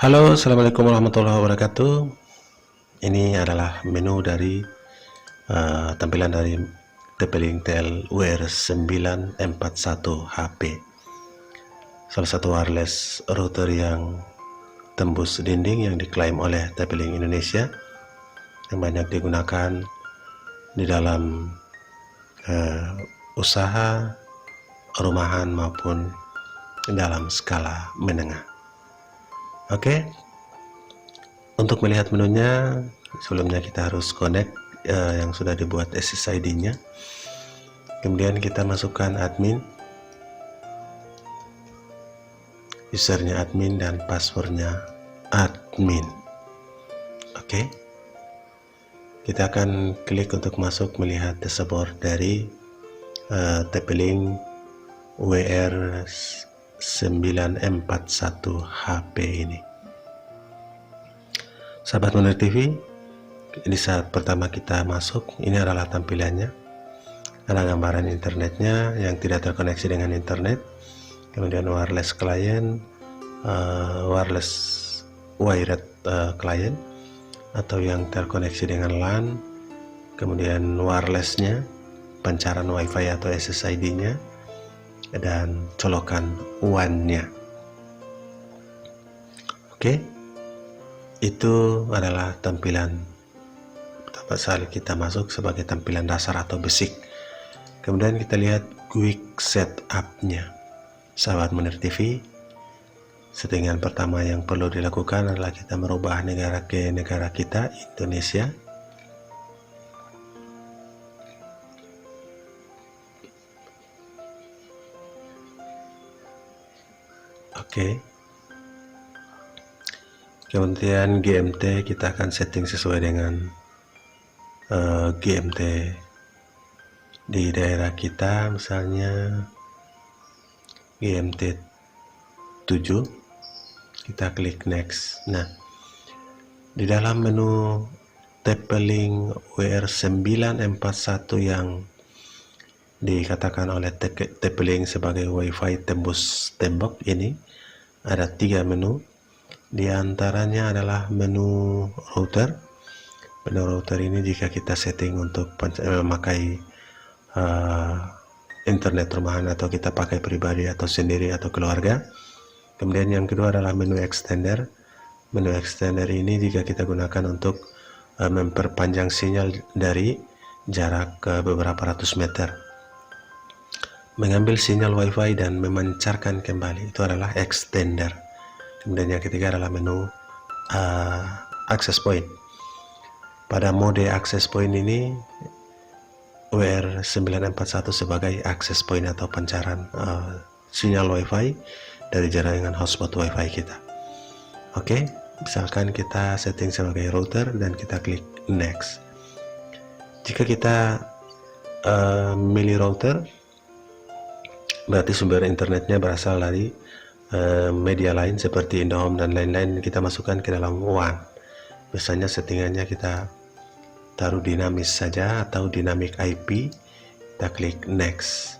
Halo, assalamualaikum warahmatullahi wabarakatuh. Ini adalah menu dari tampilan dari TP-Link TL WR941HP, salah satu wireless router yang tembus dinding yang diklaim oleh TP-Link Indonesia, yang banyak digunakan di dalam usaha rumahan maupun dalam skala menengah. Oke, untuk melihat menunya sebelumnya kita harus connect yang sudah dibuat SSID-nya. Kemudian kita masukkan admin, usernya admin dan passwordnya admin. Oke, kita akan klik untuk masuk melihat dashboard dari TP-Link WR941HP ini. Sahabat Munir TV, di saat pertama kita masuk, ini adalah tampilannya. Ada gambaran internetnya yang tidak terkoneksi dengan internet, kemudian wireless client, wireless wired client atau yang terkoneksi dengan LAN, kemudian wirelessnya, pancaran WiFi atau SSID-nya, dan colokan WAN-nya. Oke, itu adalah tampilan pertama kali kita masuk sebagai tampilan dasar atau basic. Kemudian kita lihat quick setup-nya. Sahabat Munir TV, settingan pertama yang perlu dilakukan adalah kita merubah negara ke negara kita, Indonesia. Oke. Kemudian GMT kita akan setting sesuai dengan GMT di daerah kita, misalnya GMT 7. Kita klik next. Nah, di dalam menu TP-Link WR941 yang dikatakan oleh TP-Link sebagai WiFi tembus tembok ini, ada 3 menu. Di antaranya adalah menu router. Menu router ini jika kita setting untuk memakai internet rumahan atau kita pakai pribadi atau sendiri atau keluarga. Kemudian yang kedua adalah menu extender. Menu extender ini jika kita gunakan untuk memperpanjang sinyal dari jarak ke beberapa ratus meter, mengambil sinyal WiFi dan memancarkan kembali, itu adalah extender. Kemudian yang ketiga adalah menu access point. Pada mode access point ini WR941 sebagai access point atau pancaran sinyal WiFi dari jaringan hotspot WiFi kita. Oke, misalkan kita setting sebagai router dan kita klik next. Jika kita milih router, berarti sumber internetnya berasal dari media lain seperti Indihome dan lain-lain. Kita masukkan ke dalam WAN. Biasanya settingannya kita taruh dinamis saja atau dynamic IP. Kita klik next.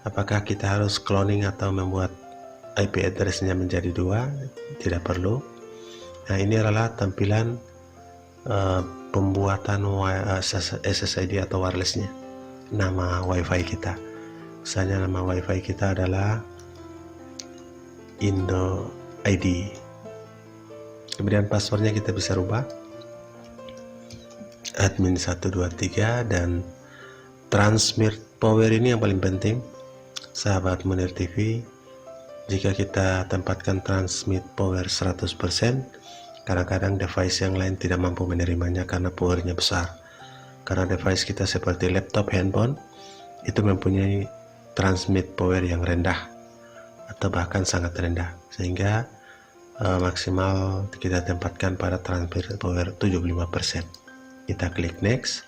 Apakah kita harus cloning atau membuat IP address-nya menjadi 2? Tidak perlu. Nah, ini adalah tampilan pembuatan SSID atau wireless-nya, nama WiFi kita. Misalnya nama WiFi kita adalah Indo ID. Kemudian passwordnya kita bisa rubah, admin 123, dan transmit power ini yang paling penting, sahabat Munir TV. Jika kita tempatkan transmit power 100%, kadang-kadang device yang lain tidak mampu menerimanya karena powernya besar. Karena device kita seperti laptop, handphone, itu mempunyai transmit power yang rendah atau bahkan sangat rendah, sehingga maksimal kita tempatkan pada transmit power 75%. Kita klik next,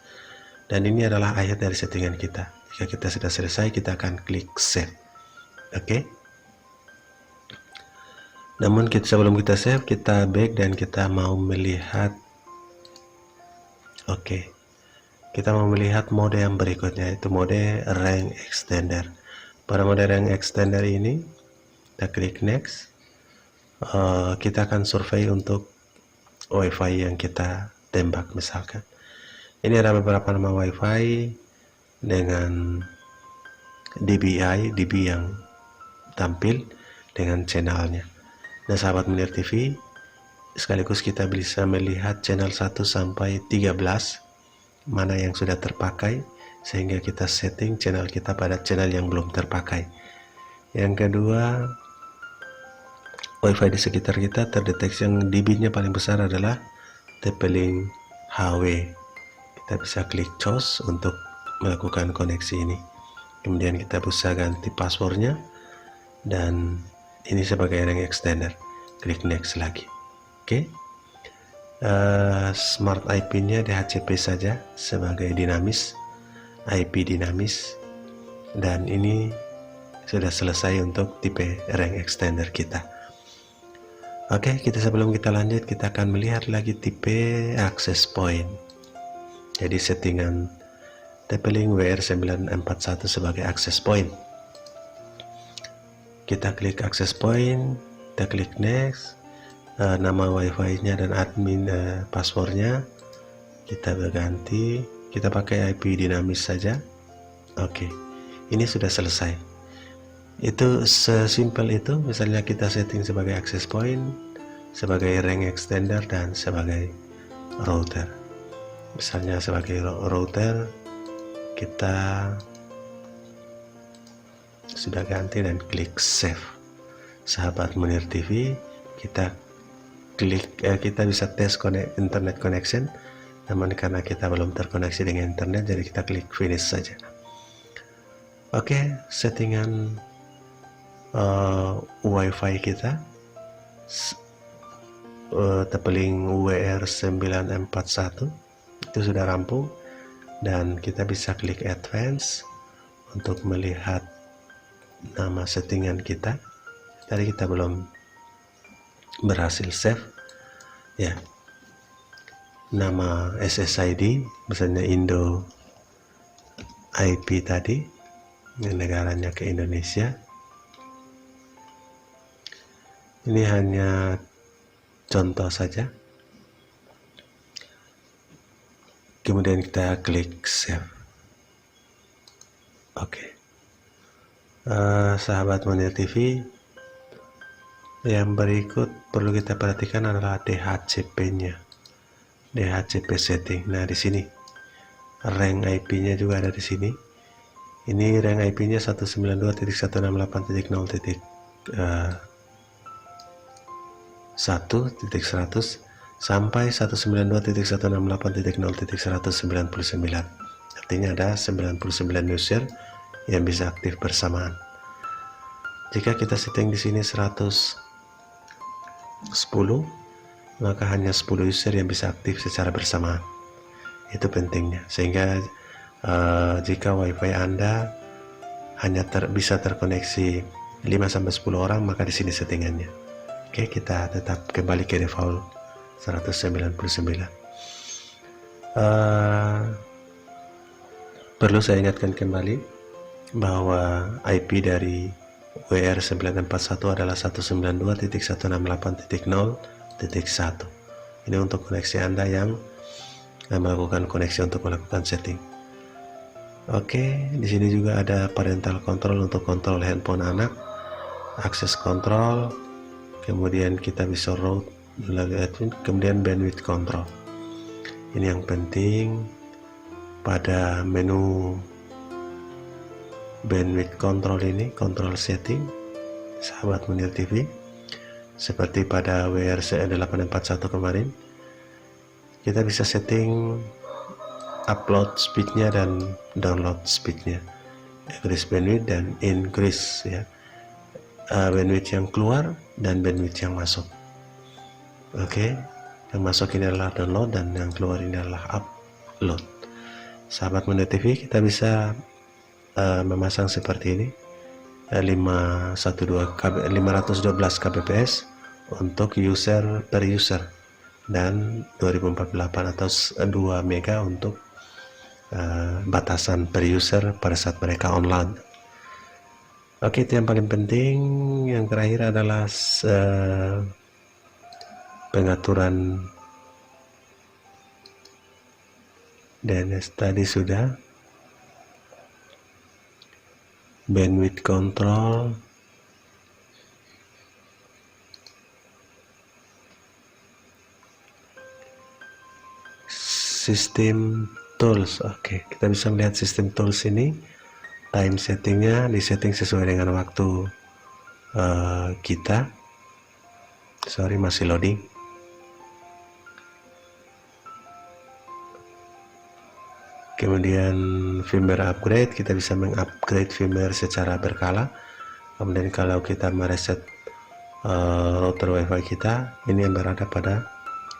dan ini adalah akhir dari settingan kita. Jika kita sudah selesai, kita akan klik save. Oke. Namun sebelum kita save, kita back dan kita mau melihat. Oke. Kita mau melihat mode yang berikutnya, yaitu mode range extender. Pada mode range extender ini, kita klik next. kita akan survei untuk WiFi yang kita tembak. Misalkan ini ada beberapa nama WiFi dengan DB yang tampil dengan channelnya. Nah sahabat Munir TV, sekaligus kita bisa melihat channel 1 sampai 13 mana yang sudah terpakai, sehingga kita setting channel kita pada channel yang belum terpakai. Yang kedua, WiFi di sekitar kita terdeteksi yang DB-nya paling besar adalah TP-Link HW. Kita bisa klik choose untuk melakukan koneksi ini. Kemudian kita bisa ganti passwordnya, dan ini sebagai ring extender. Klik next lagi. Oke. Smart IP-nya DHCP saja sebagai dinamis, IP dinamis, dan ini sudah selesai untuk tipe ring extender kita. Oke, sebelum kita lanjut, kita akan melihat lagi tipe access point. Jadi settingan TP-Link WR941 sebagai access point. Kita klik access point, kita klik next, nama WiFi-nya dan admin passwordnya kita berganti, kita pakai IP dinamis saja. Oke, ini sudah selesai. Itu sesimpel itu. Misalnya kita setting sebagai access point, sebagai ring extender, dan sebagai router. Misalnya sebagai router kita sudah ganti dan klik save. Sahabat Munir TV, kita klik kita bisa tes internet connection, namun karena kita belum terkoneksi dengan internet, jadi kita klik finish saja. Oke, settingan WiFi kita TP-Link WR941 itu sudah rampung, dan kita bisa klik advance untuk melihat nama settingan kita. Tadi kita belum berhasil save ya, nama SSID misalnya Indo IP tadi, negaranya ke Indonesia. Ini hanya contoh saja. Kemudian kita klik save. Oke. Sahabat Munir TV, yang berikut perlu kita perhatikan adalah DHCP-nya. DHCP setting. Nah, di sini rank IP-nya juga ada di sini. Ini rank IP-nya 192.168.0.100 sampai 192.168.0.199. Artinya ada 99 user yang bisa aktif bersamaan. Jika kita setting di sini 110, maka hanya 10 user yang bisa aktif secara bersamaan. Itu pentingnya, sehingga jika WiFi Anda hanya bisa terkoneksi 5-10 orang, maka di sini settingannya. Oke, kita tetap kembali ke default 199. Perlu saya ingatkan kembali bahwa IP dari WR941 adalah 192.168.0.1. Ini untuk koneksi Anda yang melakukan koneksi untuk melakukan setting. Oke, di sini juga ada parental control untuk kontrol handphone anak, akses control, kemudian kita bisa route, kemudian bandwidth control. Ini yang penting pada menu bandwidth control ini, control setting, sahabat Munir TV, seperti pada WRC841 kemarin, kita bisa setting upload speednya dan download speednya, increase bandwidth dan increase ya, bandwidth yang keluar dan bandwidth yang masuk. Oke, yang masuk ini adalah download dan yang keluar ini adalah upload. Sahabat Munir TV, kita bisa memasang seperti ini 512 kbps untuk user per user, dan 2048 atau 2 mega untuk batasan per user pada saat mereka online. Oke, itu yang paling penting. Yang terakhir adalah pengaturan DNS tadi sudah, bandwidth control, sistem tools. Oke, kita bisa melihat sistem tools ini, time settingnya disetting sesuai dengan waktu kita. Sorry, masih loading. Kemudian firmware upgrade, kita bisa mengupgrade firmware secara berkala. Kemudian kalau kita mereset router WiFi kita, ini yang berada pada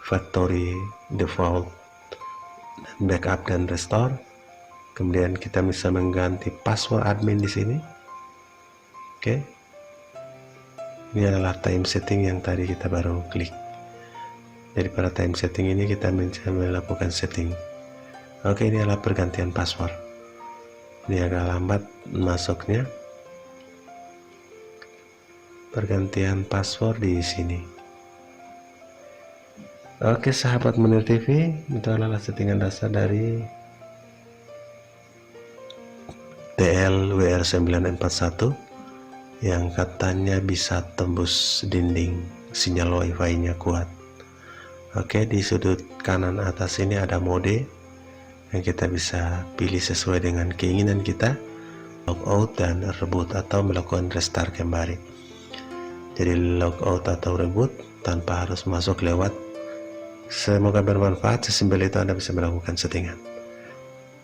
factory default, backup dan restore. Kemudian kita bisa mengganti password admin di sini. Oke. Ini adalah time setting yang tadi kita baru klik. Jadi pada time setting ini kita melakukan setting. Oke, ini adalah pergantian password. Ini agak lambat masuknya. Pergantian password di sini. Oke, sahabat Munir TV, itu adalah settingan dasar dari TL-WR941 yang katanya bisa tembus dinding, sinyal WiFi-nya kuat. Oke, di sudut kanan atas ini ada mode yang kita bisa pilih sesuai dengan keinginan kita, logout dan reboot atau melakukan restart kembali. Jadi logout atau reboot tanpa harus masuk lewat. Semoga bermanfaat. Sesimpel itu Anda bisa melakukan settingan.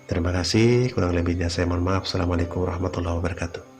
Terima kasih, kurang lebihnya saya mohon maaf. Assalamualaikum warahmatullahi wabarakatuh.